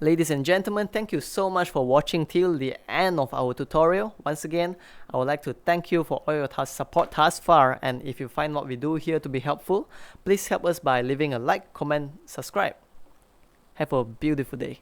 Ladies and gentlemen, thank you so much for watching till the end of our tutorial. Once again, I would like to thank you for all your support thus far, and if you find what we do here to be helpful, please help us by leaving a like, comment, subscribe. Have a beautiful day.